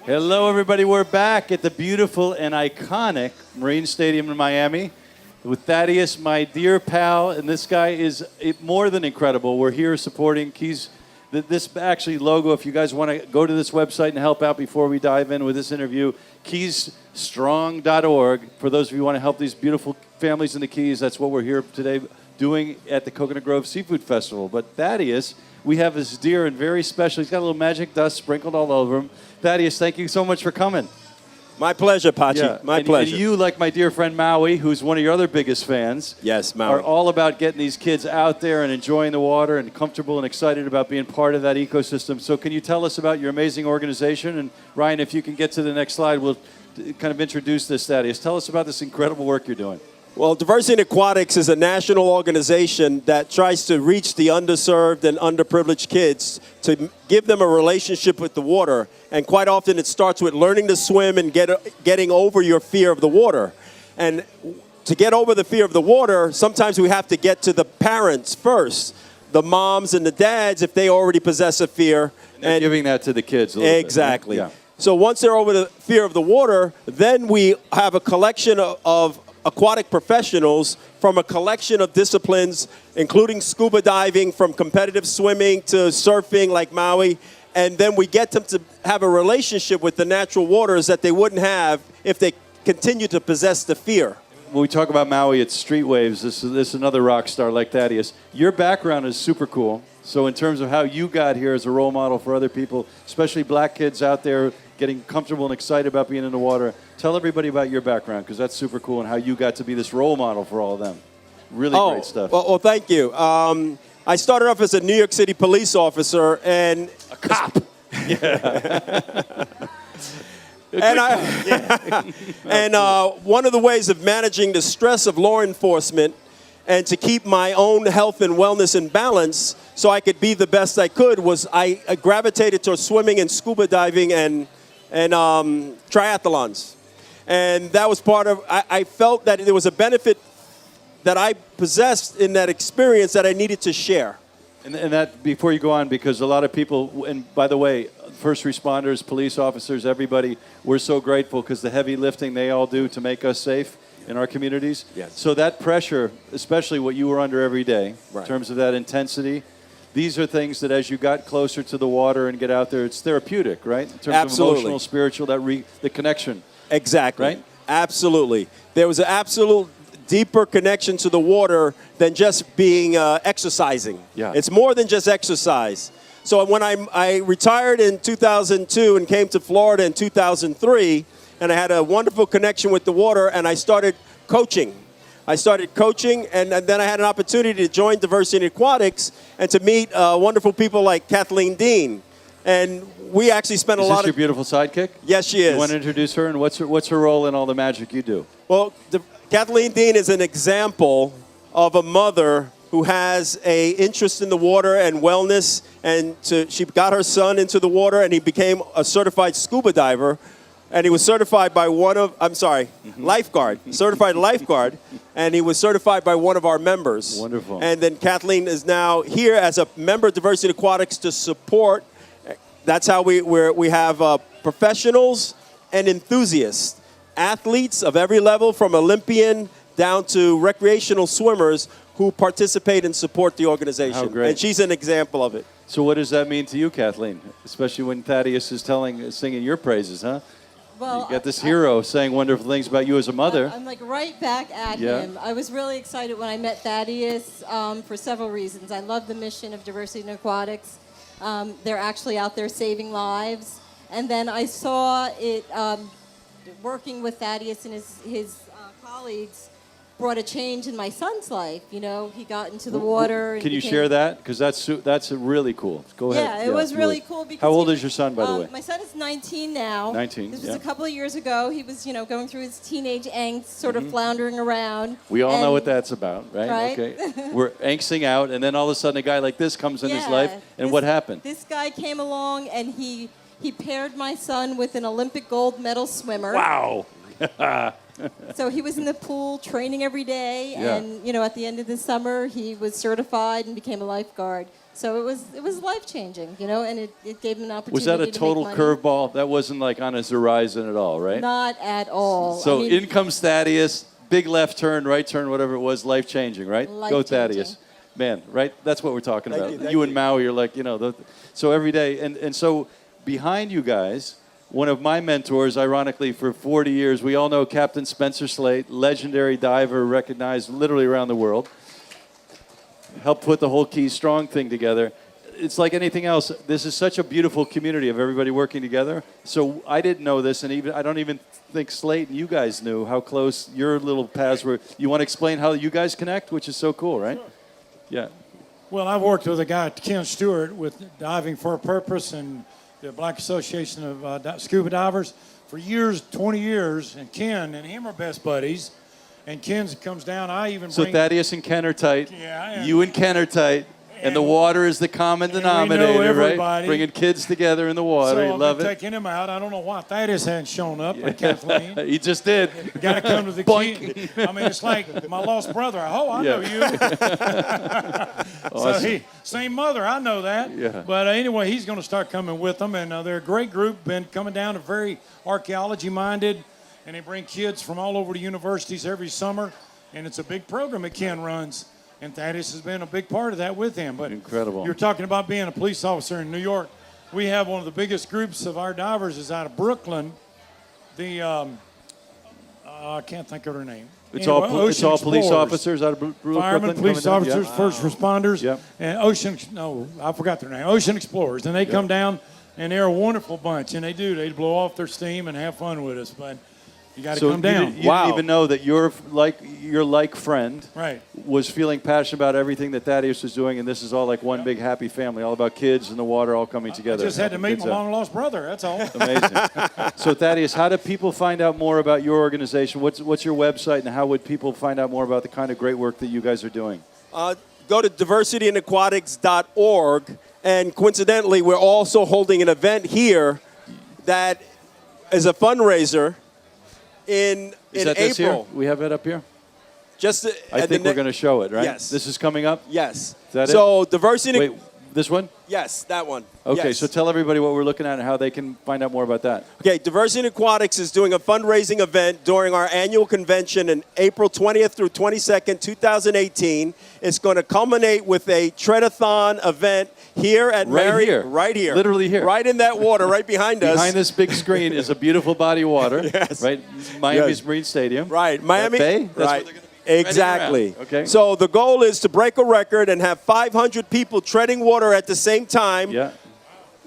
Hello, everybody. We're back at the beautiful and iconic Marine Stadium in Miami with Thaddeus, my dear pal, and this guy is more than incredible. We're here supporting Keys. This actually logo, if you guys want to go to this website and help out before we dive in with this interview, keysstrong.org. For those of you who want to help these beautiful families in the Keys, that's what we're here today doing at the Coconut Grove Seafood Festival. But Thaddeus, we have this dear and very special. He's got a little magic dust sprinkled all over him. Thaddeus, thank you so much for coming. My pleasure, Patxi. Yeah. My pleasure. And you, like my dear friend Maui, who's one of your other biggest fans, yes, Maui, are all about getting these kids out there and enjoying the water and comfortable and excited about being part of that ecosystem. So can you tell us about your amazing organization? And Ryan, if you can get to the next slide, we'll kind of introduce this, Thaddeus. Tell us about this incredible work you're doing. Well, Diversity in Aquatics is a national organization that tries to reach the underserved and underprivileged kids to give them a relationship with the water. And quite often it starts with learning to swim and getting over your fear of the water. And to get over the fear of the water, sometimes we have to get to the parents first, the moms and the dads, if they already possess a fear. And giving that to the kids a little exactly. bit, right? Yeah. So once they're over the fear of the water, then we have a collection of aquatic professionals from a collection of disciplines, including scuba diving, from competitive swimming to surfing like Maui. And then we get them to have a relationship with the natural waters that they wouldn't have if they continue to possess the fear. When we talk about Maui, it's street waves. This is another rock star like Thaddeus. Your background is super cool. So in terms of how you got here as a role model for other people, especially black kids out there getting comfortable and excited about being in the water, tell everybody about your background, because that's super cool, and how you got to be this role model for all of them. Really great stuff. Well, thank you. I started off as a New York City police officer and a cop. And one of the ways of managing the stress of law enforcement and to keep my own health and wellness in balance so I could be the best I could was I gravitated towards swimming and scuba diving and triathlons. And that was part of, I felt that there was a benefit that I possessed in that experience that I needed to share. And that, before you go on, because a lot of people, and by the way, first responders, police officers, everybody, we're so grateful because the heavy lifting they all do to make us safe in our communities. Yes. So that pressure, especially what you were under every day, right, in terms of that intensity, these are things that as you got closer to the water and get out there, it's therapeutic, right? In terms Absolutely. of emotional, spiritual, the connection. Exactly. Right? Absolutely. There was an absolute deeper connection to the water than just being exercising. Yeah. It's more than just exercise. So when I retired in 2002 and came to Florida in 2003, and I had a wonderful connection with the water, and I started coaching. And then I had an opportunity to join Diversity in Aquatics and to meet wonderful people like Kathleen Dean. And we actually spent a lot of... Is this your beautiful sidekick? Yes, she is. You want to introduce her, and what's her role in all the magic you do? Well, Kathleen Dean is an example of a mother who has an interest in the water and wellness, and she got her son into the water, and he became a certified scuba diver. And he was certified by lifeguard, certified lifeguard, and he was certified by one of our members. Wonderful. And then Kathleen is now here as a member of Diversity in Aquatics to support. That's how we have professionals and enthusiasts, athletes of every level, from Olympian down to recreational swimmers who participate and support the organization. How great. And she's an example of it. So what does that mean to you, Kathleen? Especially when Thaddeus is singing your praises, huh? Well, you got this hero saying wonderful things about you as a mother. I'm like right back at him. I was really excited when I met Thaddeus for several reasons. I love the mission of Diversity in Aquatics. They're actually out there saving lives. And then I saw it working with Thaddeus and his colleagues brought a change in my son's life. You know, he got into the water. Can you share that? Because that's really cool. Go ahead. Yeah, it was really cool. Because how old is your son, by the way? My son is 19 now. 19, This was a couple of years ago. He was, going through his teenage angst, sort of floundering around. We all know what that's about, right? Right? Okay. We're angsting out, and then all of a sudden a guy like this comes in his life, and what happened? This guy came along, and he paired my son with an Olympic gold medal swimmer. Wow. So he was in the pool training every day, Yeah. and at the end of the summer, he was certified and became a lifeguard. So it was life changing, and it gave him an opportunity. Was that a to total make money. curveball? That wasn't like on his horizon at all, right? Not at all. So I mean, in comes Thaddeus, big left turn, right turn, whatever it was, life changing, right? Go Life-changing. Thaddeus. Man, right? That's what we're talking Thank about. you, thank You and you. Maui are like, so every day. And so behind you guys, one of my mentors, ironically, for 40 years, we all know Captain Spencer Slate, legendary diver, recognized literally around the world. Helped put the whole Key Strong thing together. It's like anything else. This is such a beautiful community of everybody working together. So I didn't know this, and I don't even think Slate and you guys knew how close your little paths were. You want to explain how you guys connect, which is so cool, right? Sure. Yeah. Well, I've worked with a guy, Ken Stewart, with Diving for a Purpose and the Black Association of Scuba Divers for years, 20 years. And Ken and him are best buddies. And Ken comes down. I even So bring... Thaddeus and Ken are tight. Yeah, You and Ken are tight. And the And- water is the common and we know denominator, right? everybody. Bringing kids together in the water. So You I've love been it. taking him out. I don't know why Thaddeus hadn't shown up, but Kathleen. He just did. Got to come to the Boink. key. I mean, it's like my lost brother. Oh, I know you. Awesome. So same mother, I know that. Yeah. But anyway, he's going to start coming with them, and they're a great group. Been coming down, very archaeology minded, and they bring kids from all over the universities every summer, and it's a big program that Ken runs. And Thaddeus has been a big part of that with him. But Incredible. You're talking about being a police officer in New York. We have one of the biggest groups of our divers is out of Brooklyn. The I can't think of her name. It's Anyway, all Ocean police Explorers. officers out of Brooklyn. Firemen, police coming down? officers, Yeah. first responders, Yep. and I forgot their name. Ocean Explorers, and they come down, and they're a wonderful bunch, and they blow off their steam and have fun with us. But you got to So come down, you didn't even know that your like friend right? was feeling passionate about everything that Thaddeus was doing, and this is all like one big happy family, all about kids and the water all coming I together. just had to helping meet my kids out. long lost brother. That's all. Amazing. So Thaddeus, how do people find out more about your organization? What's your website, and how would people find out more about the kind of great work that you guys are doing? Go to diversityandaquatics.org, and coincidentally, we're also holding an event here that is a fundraiser in Is that this here? April. We have it up here? Just I think we're going to show it, right? Yes. This is coming up? Yes. that it? So diversity. Wait, this one? Yes, that one. Okay, Yes. so tell everybody what we're looking at and how they can find out more about that. Okay, Diversity in Aquatics is doing a fundraising event during our annual convention in April 20th through 22nd, 2018. It's going to culminate with a treadathon event here at Right here. Right here. Literally here. Right in that water, right behind us. Behind this big screen is a beautiful body of water, Yes. right? Miami's Yes. Marine Stadium. Right, Miami. Bay? That's where right. they're gonna be treading Exactly. around. Okay. So the goal is to break a record and have 500 people treading water at the same time. Yeah.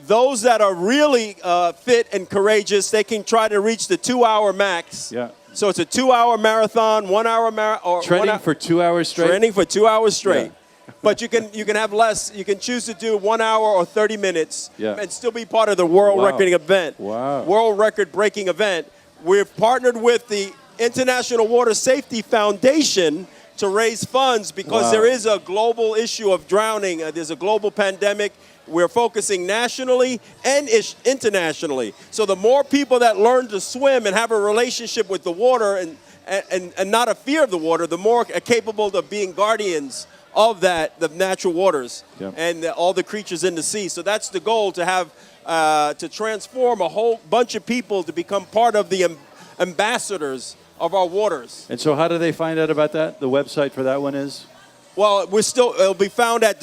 Those that are really fit and courageous, they can try to reach the 2-hour max. Yeah. So it's a 2-hour marathon, 1 hour marathon. Training for 2 hours straight? Training for 2 hours straight. Yeah. But you can have less. You can choose to do 1 hour or 30 minutes Yeah. and still be part of the world Wow. record event. Wow. World record breaking event. We've partnered with the International Water Safety Foundation to raise funds because Wow. there is a global issue of drowning. There's a global pandemic. We're focusing nationally and internationally. So the more people that learn to swim and have a relationship with the water and not a fear of the water, the more capable of being guardians of that, the natural waters Yep. and all the creatures in the sea. So that's the goal, to have to transform a whole bunch of people to become part of the ambassadors of our waters. And so how do they find out about that? The website for that one is? Well, it'll be found at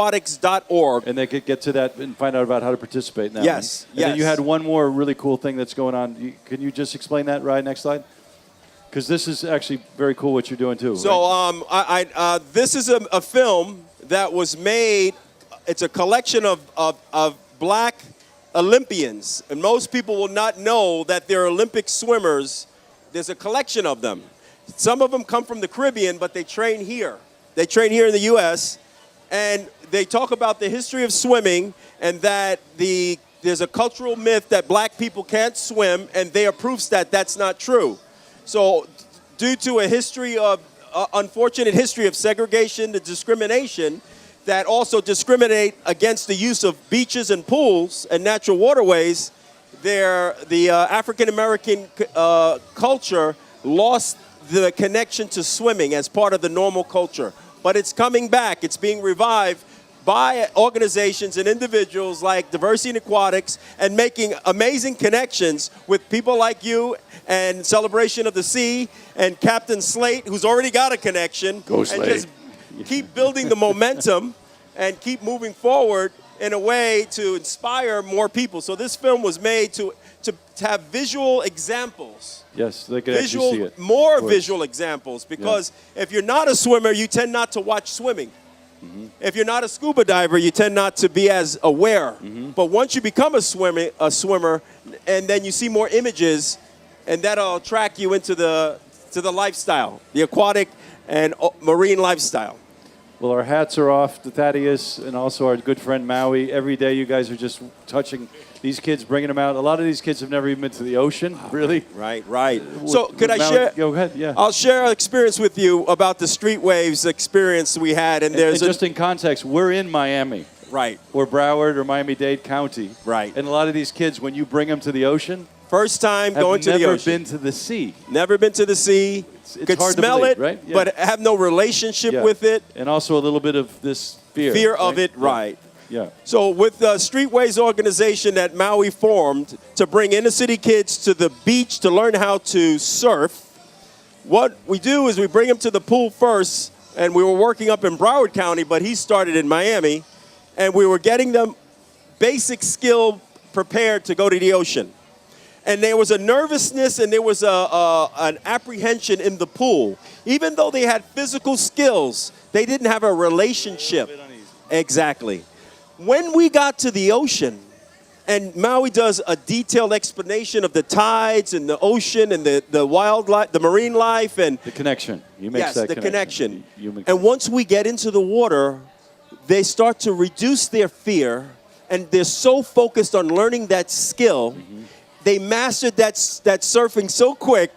diversityandaquatics.org. And they could get to that and find out about how to participate in that Yes, one. And then yes. you had one more really cool thing that's going on. Can you just explain that, Ryan? Next slide. Because this is actually very cool what you're doing too. So right? this is a film that was made. It's a collection of black Olympians. And most people will not know that they're Olympic swimmers. There's a collection of them. Some of them come from the Caribbean, but they train here. They train here in the U.S., and they talk about the history of swimming and that there's a cultural myth that black people can't swim, and they are proofs that that's not true. So due to a history of, unfortunate history of segregation and discrimination that also discriminate against the use of beaches and pools and natural waterways, the African-American culture lost the connection to swimming as part of the normal culture. But it's coming back. It's being revived by organizations and individuals like Diversity in Aquatics and making amazing connections with people like you and Celebration of the Sea and Captain Slate, who's already got a connection. Go and Slate. just keep building the momentum and keep moving forward in a way to inspire more people. So this film was made to have visual examples. Yes, they could actually see it. More visual examples, because if you're not a swimmer, you tend not to watch swimming. Mm-hmm. If you're not a scuba diver, you tend not to be as aware. Mm-hmm. But once you become a swimmer, and then you see more images, and that'll attract you into the lifestyle, the aquatic and marine lifestyle. Well, our hats are off to Thaddeus and also our good friend Maui. Every day you guys are just touching these kids, bringing them out. A lot of these kids have never even been to the ocean, really. Right. So could I share? Go ahead, yeah. I'll share an experience with you about the Street Waves experience we had. And there's just in context, we're in Miami. Right. Or Broward or Miami-Dade County. Right. And a lot of these kids, when you bring them to the ocean, first time going to the ocean. Never been to the sea. Never been to the sea. It's could hard smell to believe, it, right? Yeah. but have no relationship with it. And also a little bit of this fear. Fear of it, right. Yeah. So with the Streetways organization that Maui formed to bring inner city kids to the beach to learn how to surf, what we do is we bring them to the pool first, and we were working up in Broward County, but he started in Miami, and we were getting them basic skill prepared to go to the ocean. And there was a nervousness and there was an apprehension in the pool. Even though they had physical skills, they didn't have a relationship. Exactly. When we got to the ocean, and Maui does a detailed explanation of the tides and the ocean and the wildlife, the marine life, and the connection. You make yes, that the connection. You and once we get into the water, they start to reduce their fear, and they're so focused on learning that skill. Mm-hmm. They mastered that surfing so quick.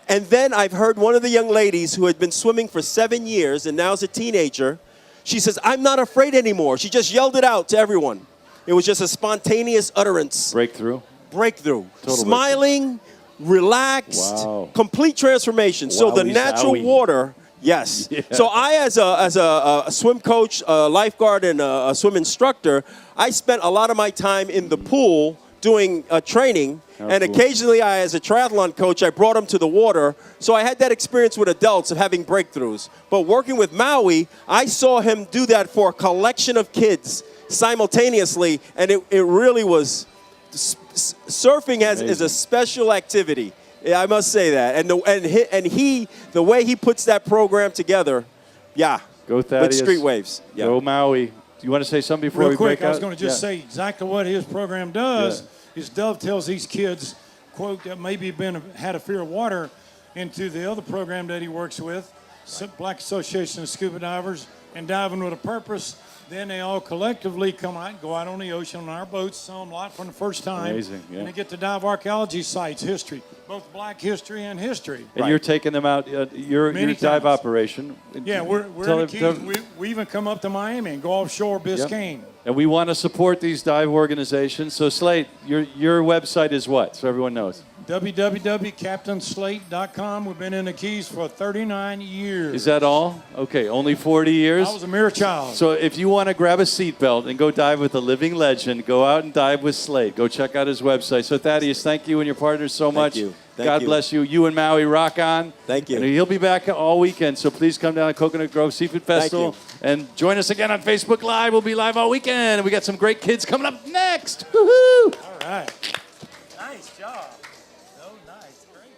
And then I've heard one of the young ladies who had been swimming for 7 years and now is a teenager. She says, "I'm not afraid anymore." She just yelled it out to everyone. It was just a spontaneous utterance. Breakthrough. Total smiling, relaxed, complete transformation. So the natural water, yes. Yeah. So I, as a swim coach, a lifeguard, and a swim instructor, I spent a lot of my time in the pool doing training, and occasionally as a triathlon coach, I brought them to the water. So I had that experience with adults of having breakthroughs. But working with Maui, I saw him do that for a collection of kids simultaneely, and it really was, surfing is a special activity. Yeah, I must say that. And the way he puts that program together, Go Thaddeus. with Street Waves. Yeah. Go Maui. Do you want to say something before we break out? I was going to just say exactly what his program does is dovetails these kids, quote, that maybe had a fear of water into the other program that he works with, Black Association of Scuba Divers, and Diving with a Purpose. Then they all collectively go out on the ocean on our boats, some of them a lot for the first time. Amazing, yeah. And they get to dive archaeology sites, history, both black history and history. And you're taking them out, your dive operation. Yeah, we're in the Keys. We even come up to Miami and go offshore Biscayne. Yep. And we want to support these dive organizations. So Slate, your website is what, so everyone knows? www.captainslate.com. We've been in the Keys for 39 years. Is that all? Okay, only 40 years? I was a mere child. So if you want to grab a seatbelt and go dive with a living legend, go out and dive with Slate. Go check out his website. So Thaddeus, thank you and your partners so much. Thank you. God bless you. You and Maui rock on. Thank you. And he'll be back all weekend, so please come down to Coconut Grove Seafood Festival and join us again on Facebook Live. We'll be live all weekend, and we got some great kids coming up next. Woohoo! All right. Nice job. So nice. Great.